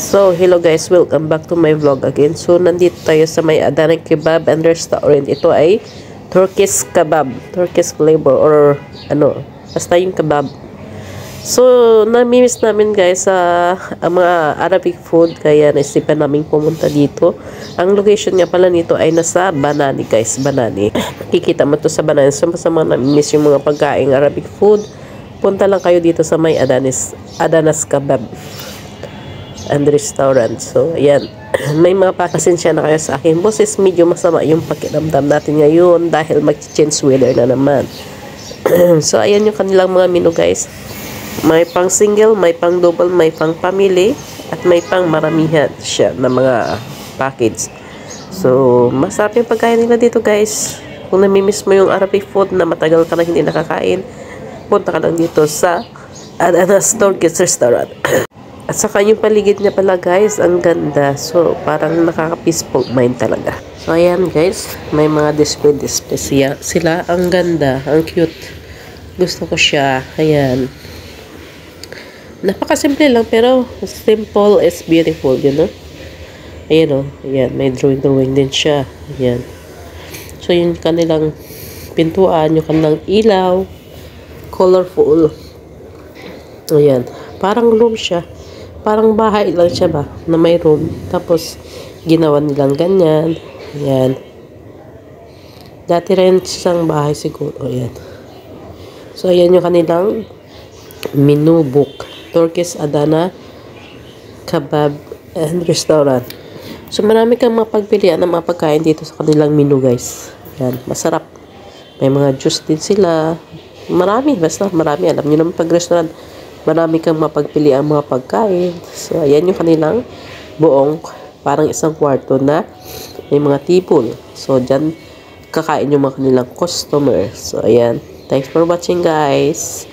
So, hello guys, welcome back to my vlog again. So, nandito tayo sa may Adana Kebab and Restaurant. Ito ay Turkish kebab, Turkish flavor or ano, basta yung kebab. So, namimiss namin guys sa mga Arabic food, kaya naisipan namin pumunta dito. Ang location nga pala nito ay nasa Banani guys, Banani. Kikita mo to sa Banani. So, masama namimiss yung mga pagkaing Arabic food. Punta lang kayo dito sa may Adanas Kebab and Restaurant. So, ayan. May mga pasensya na kayo sa akin. Boses, medyo masama yung pakiramdam natin ngayon dahil mag-change weather na naman. So, ayan yung kanilang mga menu guys. May pang single, may pang double, may pang family, at may pang maramihan siya na mga package. So, masarap yung pagkain nila dito guys. Kung namimiss mo yung Arabic food na matagal ka na hindi nakakain, punta ka lang dito sa Adanas Turkish Restaurant. At saka yung paligid niya pala guys, ang ganda. So, parang nakaka-peaceful mind talaga. So, ayan guys, may mga display sila. Ang ganda, ang cute. Gusto ko siya. Ayan. Napakasimple lang, pero simple is beautiful, you know? Ayan o. Ayan, may drawing din siya. Ayan. So, yung kanilang pintuan, yung kanilang ilaw. Colorful. Ayan. Parang room siya. Parang bahay lang siya ba, na may room. Tapos, ginawa nilang ganyan. Ayan. Dati rin siyang bahay siguro. Ayan. So, ayan yung kanilang menu book. Turkish Adana Kebab and Restaurant. So, marami kang mapagpilian ng mga pagkain dito sa kanilang menu, guys. Ayan. Masarap. May mga juice din sila. Marami. Basta marami. Alam nyo naman pag restaurant, marami kang mapagpili ang mga pagkain. So, ayan yung kanilang buong parang isang kwarto na may mga table. So, dyan kakain yung mga kanilang customer. So, ayan. Thanks for watching guys.